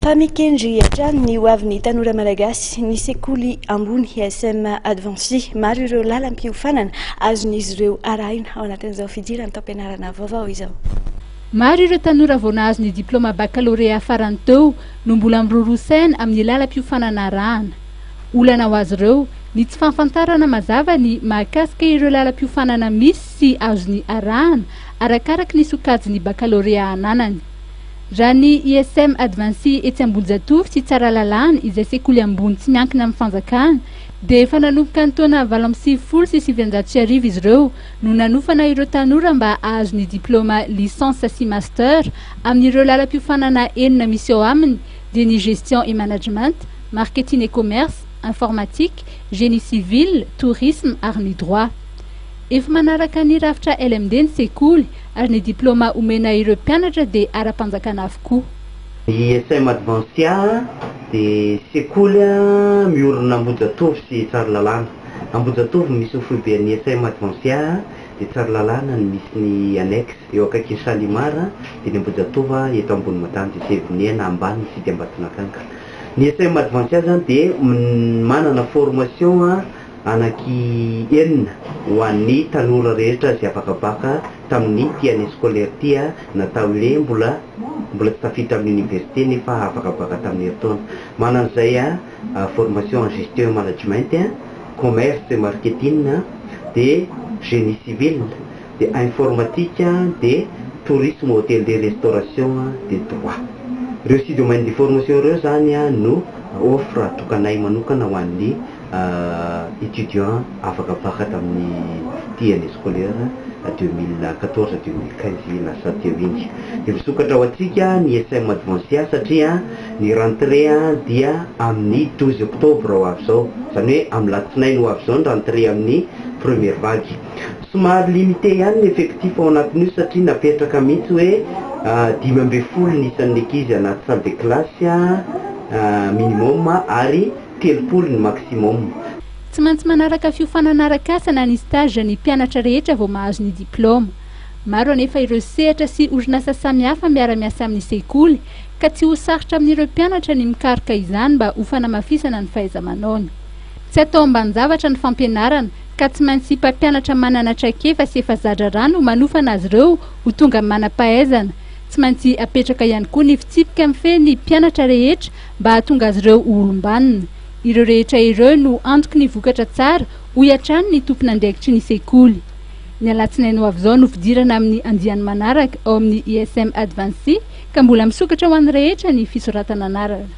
Pamikendry hatrany ny hoavin'ny tanora malagasy ny sekoly ambony ISM Advancé maro ireo lalam-piofanana azon'izy ireo arahina ao anatin'izao fidirana taom-pianarana vaovao izao. Maro ireo tanora vao nahazo ny diplôma baccalauréat farany teo no mbola mirorosaina amin'ny lalam-piofanana arahana. Olana ho azy ireo ny tsy fahafantarana mazava ny mahakasika ireo lalam-piofanana misy sy azony arahana arakaraka ny sokajiny baccalauréat ananany. Raha ny ISM Advancé etsy Ambohijatovo sy Tsaralalàna izay sekoly ambony tsy miankina amin'ny fanjakana dia efa nanomboka ny taona 20 sy 2009 izy ireo no nanofana ireo tanora mba ahazo ny diplôma licence sy master amin'ireo lalam-piofanana enina misy ao aminy dia ny gestion et management, marketing et commerce, informatique, génie civil, tourisme ary ny droit. Efa manaraka ny rafitra LMD ny sekoly ary ny diplôma omena ireo mpianatra dia ara-panjakana avokoa. ISM Advancé dia sekoly miorina Ambohijatovo sy Tsaralalàna. Ambohijatovo misy foibe ny ISM Advancé dia Tsaralalàna ny misy ny annexe eo akaiky Salimara dia ny Ambohijatovo eto ambony Matanjy Sevoniana ambany sy Ambatonakanga. Ny ISM Advancé zany dia manana formation anaky enina ho an'ny tanora rehetra izay afakabaka tamin'ny année scolaire tia natao hoe mbola tsy tafiditra amin'ny université nefa afakabaka tamin'ny herintaona. Manana izay formation en gestion et management, commerce et marketing, de génie civil, de informatique, de tourisme, hôtellerie, restauration, de droit. Ireo sy domaine de formation ireo zany no offre tokanay manokana ho an'ny étudiants afakabaka tamin'ny année scolaire 2014-2015 lasa teo iny. Dia misokatra ho antsika ny ISM Advancé satria ny rentrée dia amin'ny 12 octobre ho avy zao, zany hoe amin'ny latsinainy ho avy zao ny rentrée amin'ny première vague. Somary limité ihany ny effectif ao anatin'io satria napetraka mihitsy hoe 12 ny isan'ny ankizy anaty salle de classe minimum ary 30 ny maximum. Tsy maintsy manaraka fiofanana arak'asana ny stage ny mpianatra rehetra vao mahazo ny diplôma. Maro anefa ireo sehatra sy orinasa samihafa miara-miasa amin'ny sekoly ka tsy ho sarotra amin'ireo mpianatra ny mikaroka izany mba ho fanamafisana ny fahaiza-manaony. Tsy atao ambanin-javatra ny fampianarana ka tsy maintsy mpampianatra manana traikefa sy efa zadra rano manofana azy ireo ho tonga manam-pahaizana. Tsy maintsy apetraka ihany koa ny fitsipika mifehy ny mpianatra rehetra mba hahatonga azy ireo ho olombanona. Ireo rehetra ireo no antoky ny vokatra tsara ho iatrany ny tompon'andraikitry ny sekoly. Ny alatsinainy ho avy izao no fidirana amin'ny andiany manaraka ao amin'ny ISM Advancé ka mbola misokatra ho an'ny rehetra ny fisoratana anarana.